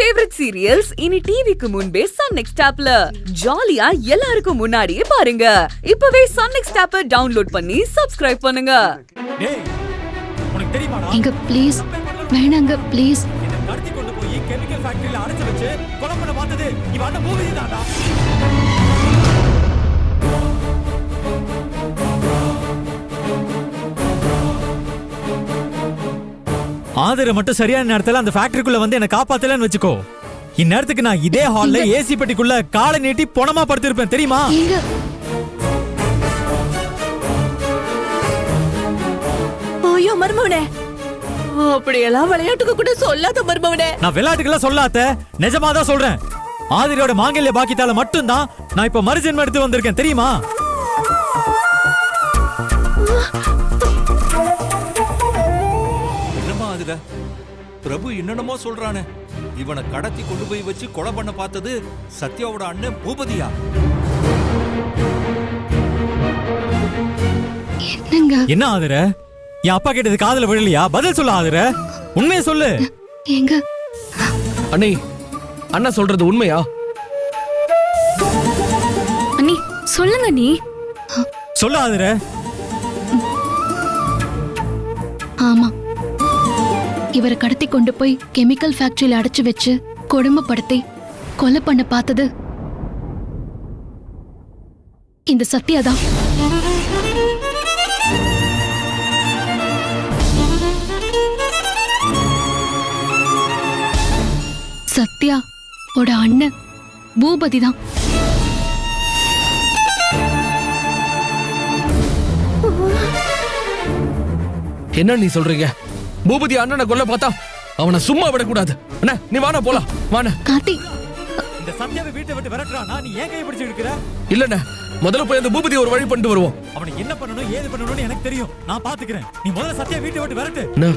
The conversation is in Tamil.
ஃபேவரட் சீரியல்ஸ் இனி டிவிக்கு முன்பே சன் நெக்ஸ்ட் ஆப்ல ஜாலியா எல்லாருக்கும் முன்னாடியே பாருங்க. இப்பவே சன் நெக்ஸ்ட் ஆப்பை டவுன்லோட் பண்ணி சப்ஸ்கிரைப் பண்ணுங்க. எங்க ப்ளீஸ் வேணாங்க ப்ளீஸ். கடத்தி கொண்டு போய் கெமிக்கல் ஃபேக்டரியில அடைச்சு வச்சு கொலை பண்ண பார்த்தது இவ அந்த மூவி தான்டா. ஆதர மட்டும் சரியான நேரத்துல அந்த ஃபேக்டரிக்குள்ள வந்து என்ன காப்பாத்தலன்னு வெச்சுக்கோ. இந்நேரத்துக்கு நான் இதே ஹால்ல ஏசி பெட்டிக்குள்ள காலை நீட்டி பொணமா படுத்திருப்பேன் தெரியுமா? ஐயோ மர்மவனே, அப்படியெல்லாம் விளையாட்டுக்கு கூட சொல்லாத மர்மவனே. நான் விளையாட்டுக்கெல்லாம் சொல்லாத, நிஜமா தான் சொல்றேன். ஆதிரியோட மாங்கல்ய பாக்கியத்தால மட்டும்தான் நான் இப்ப மறுஜென்மம் எடுத்து வந்திருக்கேன் தெரியுமா? பிரபு என்னென்னமோ சொல்றானே. இவனை கடத்தி கொண்டு போய் வச்சு கொலை பண்ண பார்த்தது சத்யாவோட அண்ணன் பூபதியா? என்ன ஆதர, என் அப்பா கேட்டது காதுல விழலையா? பதில் சொல்ல ஆதர, உண்மையை சொல்லு. எங்க அண்ணி, அண்ணா சொல்றது உண்மையா? அண்ணி சொல்லுங்க. நீ சொல்ல ஆதர. ஆமா, இவரை கடத்தி கொண்டு போய் கெமிக்கல் ஃபேக்டரியில அடைச்சு வச்சு கொடுமைப்படுத்தி கொலை பண்ண பார்த்தது இந்த சத்யா தான். சத்யா ஓட அண்ணன் பூபதி தான். என்ன நீ சொல்றீங்க? பூபதி அண்ணனை கொல்ல பார்த்தா அவனை சும்மா விடக்கூடாது. அண்ணா நீ வானா போலாம், வானா. கார்த்தி, இந்த சத்யாவை வீட்டை விட்டு விரட்டுறானா? நீ ஏன் கை பிடிச்சு இருக்கிற? இல்லண்ணா, முதல்ல போய் அந்த பூபதி ஒரு வழி பண்ணிட்டு வருவோம். அவனை என்ன பண்ணணும் ஏது பண்ணணும்னு எனக்கு தெரியும், நான் பாத்துக்கிறேன். நீ முதல்ல சத்யா வீட்டை விட்டு விரட்டு. அண்ணா